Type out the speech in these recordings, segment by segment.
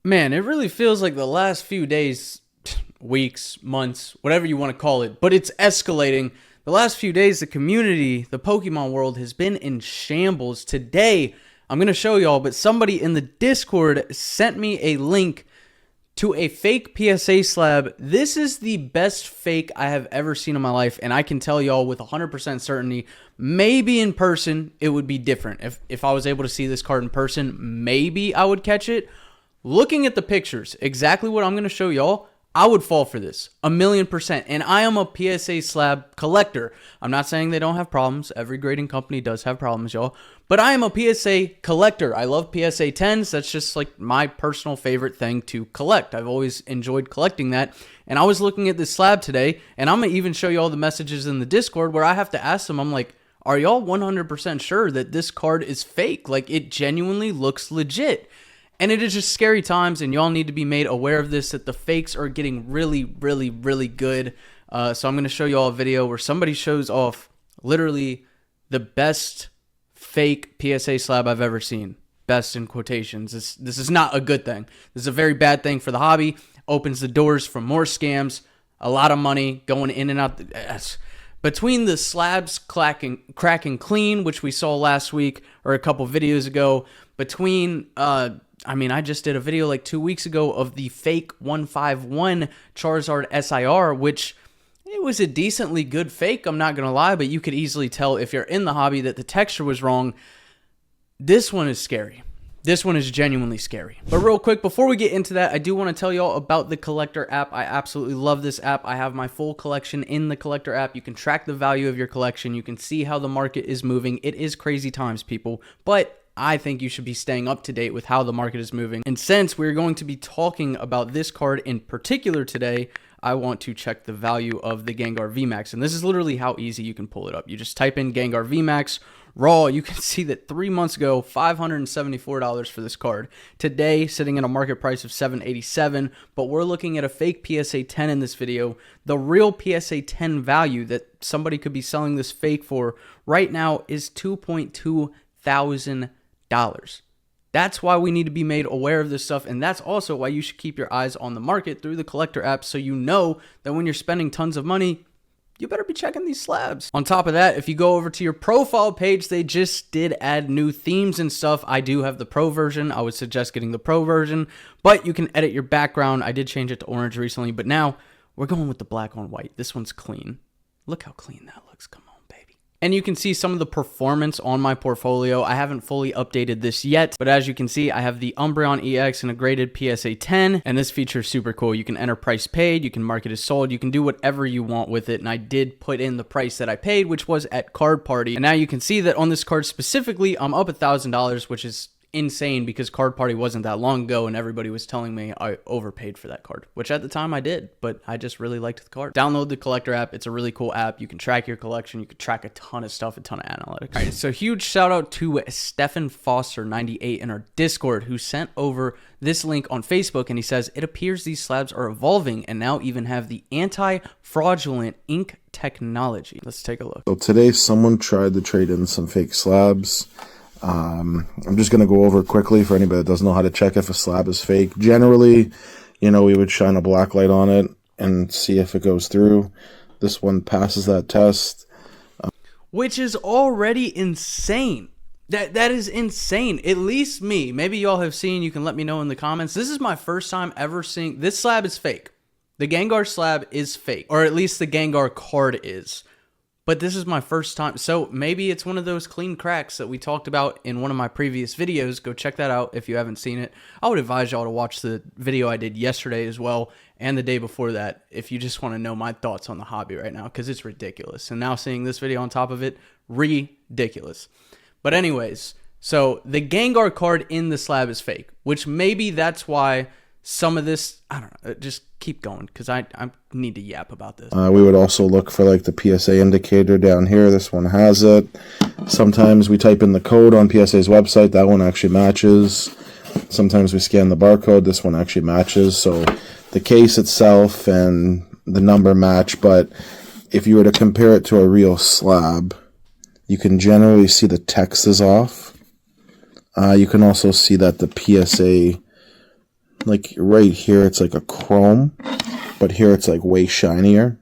Man, it really feels like the last few days, weeks, months, whatever you want to call it, but it's escalating. The last few days, the community, the Pokemon world has been in shambles. Today, I'm going to show y'all, but somebody in the Discord sent me a link to a fake PSA slab. This is the best fake I have ever seen in my life, and I can tell y'all with 100% certainty, maybe in person, it would be different. If I was able to see this card in person, maybe I would catch it. Looking at the pictures, exactly what I'm going to show y'all, I would fall for this 1,000,000%. And I am a PSA slab collector. I'm not saying they don't have problems. Every grading company does have problems, y'all. But I am a PSA collector. I love PSA 10s. That's just like my personal favorite thing to collect. I've always enjoyed collecting that. And I was looking at this slab today, and I'm going to even show you all the messages in the Discord where I have to ask them, I'm like, are y'all 100% sure that this card is fake? Like, it genuinely looks legit. And it is just scary times, and y'all need to be made aware of this, that the fakes are getting really, really, really good. So I'm going to show you all a video where somebody shows off literally the best fake PSA slab I've ever seen. Best in quotations. This is not a good thing. This is a very bad thing for the hobby. Opens the doors for more scams, a lot of money going in and out. Between the slabs cracking clean, which we saw last week or a couple videos ago, between... I just did a video like 2 weeks ago of the fake 151 Charizard SIR, which it was a decently good fake, I'm not going to lie, but you could easily tell if you're in the hobby that the texture was wrong. This one is scary. This one is genuinely scary. But real quick, before we get into that, I do want to tell y'all about the Collector app. I absolutely love this app. I have my full collection in the Collector app. You can track the value of your collection. You can see how the market is moving. It is crazy times, people, but I think you should be staying up to date with how the market is moving. And since we're going to be talking about this card in particular today, I want to check the value of the Gengar VMAX. And this is literally how easy you can pull it up. You just type in Gengar VMAX raw. You can see that 3 months ago, $574 for this card. Today, sitting at a market price of $787, but we're looking at a fake PSA 10 in this video. The real PSA 10 value that somebody could be selling this fake for right now is $2.2 thousand. That's why we need to be made aware of this stuff, and that's also why you should keep your eyes on the market through the Collector app, so you know that when you're spending tons of money, you better be checking these slabs. On top of that, if you go over to your profile page, they just did add new themes and stuff. I do have the pro version. I would suggest getting the pro version, but you can edit your background. I did change it to orange recently, but now we're going with the black on white. This one's clean. Look how clean that looks. Come on. And you can see some of the performance on my portfolio. I haven't fully updated this yet, but as you can see, I have the Umbreon EX and a graded PSA 10, and this feature is super cool. You can enter price paid, you can mark it as sold, you can do whatever you want with it, and I did put in the price that I paid, which was at Card Party. And now you can see that on this card specifically, I'm up $1,000, which is insane because Card Party wasn't that long ago and everybody was telling me I overpaid for that card, which at the time I did, but I just really liked the card. Download the Collector app. It's a really cool app. You can track your collection. You can track a ton of stuff, a ton of analytics. All right, so huge shout out to Stephen Foster 98 in our Discord who sent over this link on Facebook, and he says, it appears these slabs are evolving and now even have the anti-fraudulent ink technology. Let's take a look. So today someone tried to trade in some fake slabs. I'm just going to go over quickly for anybody that doesn't know how to check if a slab is fake. Generally, we would shine a black light on it and see if it goes through. This one passes that test. Which is already insane. That is insane. At least me. Maybe y'all have seen. You can let me know in the comments. This is my first time ever seeing. This slab is fake. The Gengar slab is fake. Or at least the Gengar card is. But this is my first time, so maybe it's one of those clean cracks that we talked about in one of my previous videos. Go check that out if you haven't seen it. I would advise y'all to watch the video I did yesterday as well, and the day before that, if you just want to know my thoughts on the hobby right now, because it's ridiculous. And now seeing this video on top of it, ridiculous. But anyways, so the Gengar card in the slab is fake, which maybe that's why some of this, I don't know, just keep going because I need to yap about this. We would also look for like the PSA indicator down here. This one has it. Sometimes we type in the code on PSA's website. That one actually matches. Sometimes we scan the barcode. This one actually matches. So the case itself and the number match. But if you were to compare it to a real slab, you can generally see the text is off. You can also see that the PSA like right here it's like a chrome, but here it's like way shinier.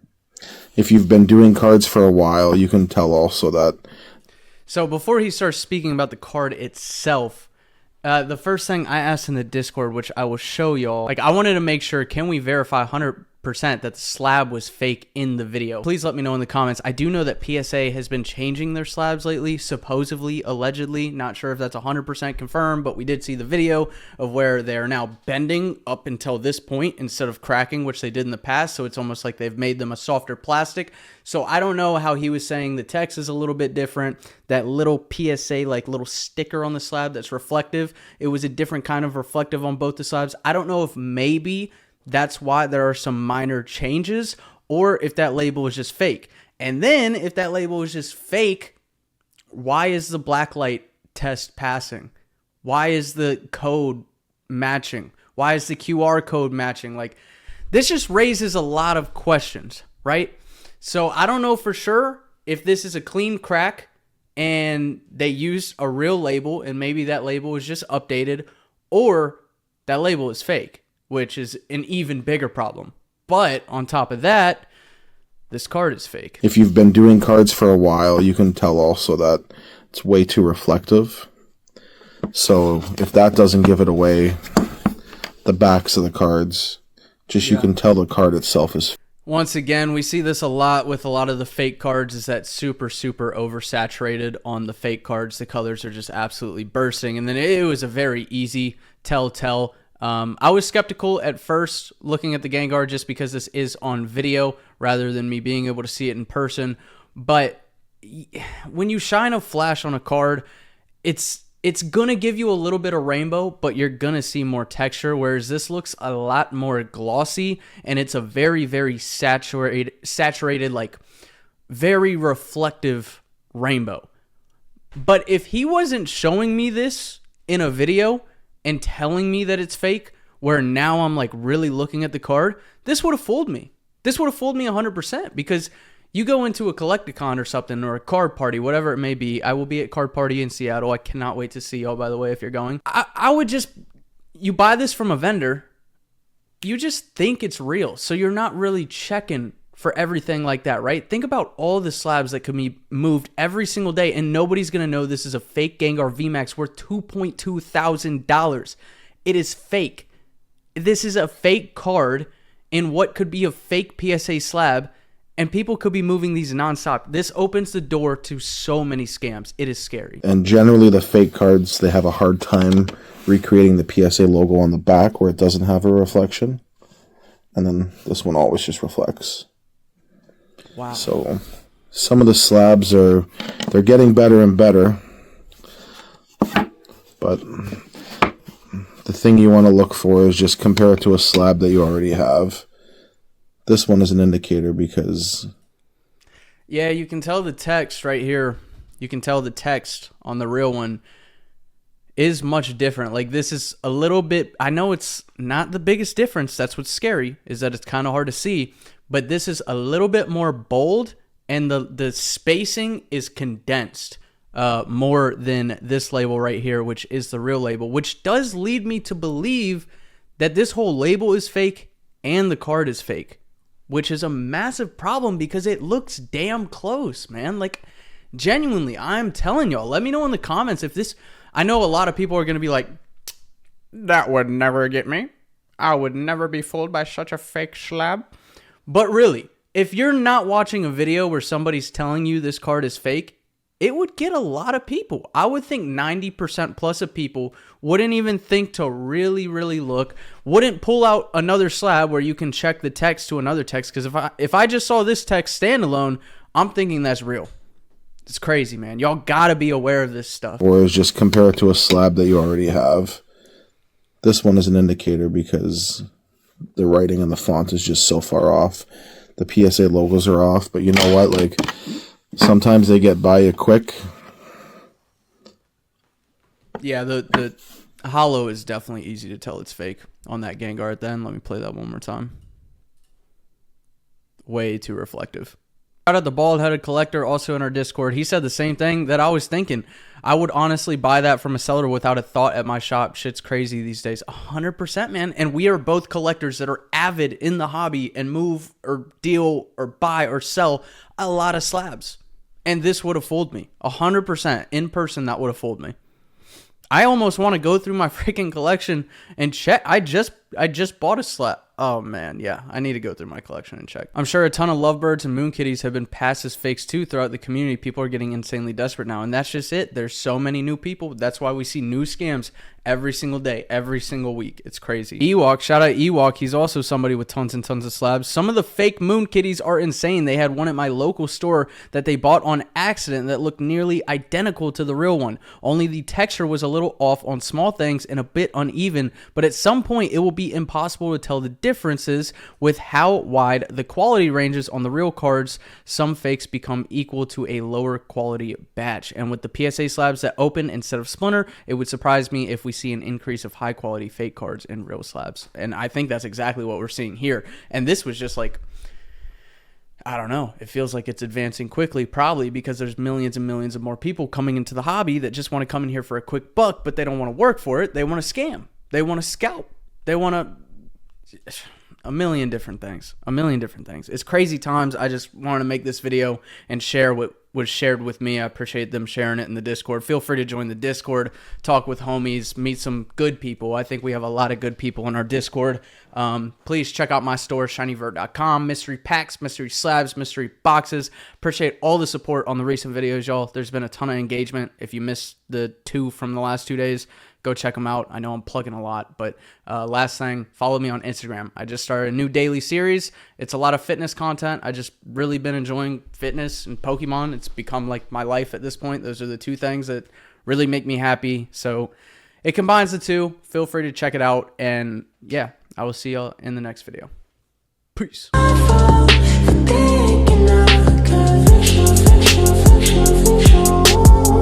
If you've been doing cards for a while, you can tell also that. So before he starts speaking about the card itself, the first thing I asked in the Discord, which I will show y'all, like I wanted to make sure, can we verify 100% that the slab was fake in the video? Please let me know in the comments. I do know that PSA has been changing their slabs lately, supposedly, allegedly. Not sure if that's 100% confirmed, but we did see the video of where they're now bending up until this point instead of cracking, which they did in the past. So it's almost like they've made them a softer plastic. So I don't know how he was saying the text is a little bit different. That little PSA, like little sticker on the slab that's reflective, it was a different kind of reflective on both the slabs. I don't know if maybe that's why there are some minor changes, or if that label is just fake. And then if that label is just fake, why is the blacklight test passing? Why is the code matching? Why is the QR code matching? Like, this just raises a lot of questions, right? So I don't know for sure if this is a clean crack and they used a real label and maybe that label is just updated, or that label is fake, which is an even bigger problem. But on top of that, this card is fake. If you've been doing cards for a while, you can tell also that it's way too reflective. So if that doesn't give it away, the backs of the cards, you can tell the card itself is fake. Once again, we see this a lot with a lot of the fake cards, is that super oversaturated on the fake cards. The colors are just absolutely bursting. And then it was a very easy telltale. I was skeptical at first looking at the Gengar just because this is on video rather than me being able to see it in person. But when you shine a flash on a card, it's going to give you a little bit of rainbow, but you're going to see more texture, whereas this looks a lot more glossy, and it's a very saturated, like very reflective rainbow. But if he wasn't showing me this in a video and telling me that it's fake, where now I'm like really looking at the card, this would have fooled me. This would have fooled me 100%, because you go into a Collecticon or something, or a card party, whatever it may be. I will be at card party in Seattle. I cannot wait to see y'all, by the way, if you're going. I would just, you buy this from a vendor, you just think it's real. So you're not really checking for everything like that, right? Think about all the slabs that could be moved every single day, and nobody's going to know this is a fake Gengar VMAX worth $2.2 thousand. It is fake. This is a fake card in what could be a fake PSA slab, and people could be moving these nonstop. This opens the door to so many scams. It is scary. And generally the fake cards, they have a hard time recreating the PSA logo on the back where it doesn't have a reflection. And then this one always just reflects. Wow. So some of the slabs they're getting better and better. But the thing you want to look for is just compare it to a slab that you already have. This one is an indicator because... Yeah, you can tell the text right here. You can tell the text on the real one is much different. Like, this is a little bit... I know it's not the biggest difference. That's what's scary, is that it's kind of hard to see. But this is a little bit more bold, and the spacing is condensed more than this label right here, which is the real label, which does lead me to believe that this whole label is fake and the card is fake, which is a massive problem because it looks damn close, man. Like, genuinely, I'm telling y'all, let me know in the comments if this... I know a lot of people are going to be like, that would never get me. I would never be fooled by such a fake slab. But really, if you're not watching a video where somebody's telling you this card is fake, it would get a lot of people. I would think 90% plus of people wouldn't even think to really look, wouldn't pull out another slab where you can check the text to another text. Because if I just saw this text standalone, I'm thinking that's real. It's crazy, man. Y'all got to be aware of this stuff. Or is just compare it to a slab that you already have. This one is an indicator because the writing and the font is just so far off. The PSA logos are off, but you know what? Like, sometimes they get by you quick. Yeah, the hollow is definitely easy to tell it's fake on that Gengar. Then let me play that one more time. Way too reflective. Shout out the bald-headed collector, also in our Discord. He said the same thing that I was thinking. I would honestly buy that from a seller without a thought at my shop. Shit's crazy these days. 100%, man. And we are both collectors that are avid in the hobby and move or deal or buy or sell a lot of slabs. And this would have fooled me. 100% in person, that would have fooled me. I almost want to go through my freaking collection and check. I just bought a slab. Oh man, yeah, I need to go through my collection and check. I'm sure a ton of lovebirds and moon kitties have been passed as fakes too throughout the community. People are getting insanely desperate now, and that's just it. There's so many new people. That's why we see new scams every single day, every single week. It's crazy. Ewok, shout out Ewok. He's also somebody with tons and tons of slabs. Some of the fake moon kitties are insane. They had one at my local store that they bought on accident that looked nearly identical to the real one. Only the texture was a little off on small things and a bit uneven, but at some point it will be impossible to tell the differences with how wide the quality ranges on the real cards. Some fakes become equal to a lower quality batch. And with the PSA slabs that open instead of splinter, it would surprise me if we see an increase of high quality fake cards in real slabs. And I think that's exactly what we're seeing here. And this was just like, I don't know. It feels like it's advancing quickly, probably because there's millions and millions of more people coming into the hobby that just want to come in here for a quick buck, but they don't want to work for it. They want to scam. They want to scalp. They want to... a million different things. It's crazy times. I just wanted to make this video and share what was shared with me. I appreciate them sharing it in the Discord. Feel free to join the Discord, talk with homies, meet some good people. I think we have a lot of good people in our Discord. Please check out my store, shinyvert.com. Mystery packs, mystery slabs, mystery boxes. Appreciate all the support on the recent videos, y'all. There's been a ton of engagement. If you missed the 2 from the last 2 days, go check them out. I know I'm plugging a lot, but last thing, follow me on Instagram. I just started a new daily series. It's a lot of fitness content. I just really been enjoying fitness and Pokemon. It's become like my life at this point. Those are the 2 things that really make me happy. So it combines the 2. Feel free to check it out. And yeah, I will see y'all in the next video. Peace.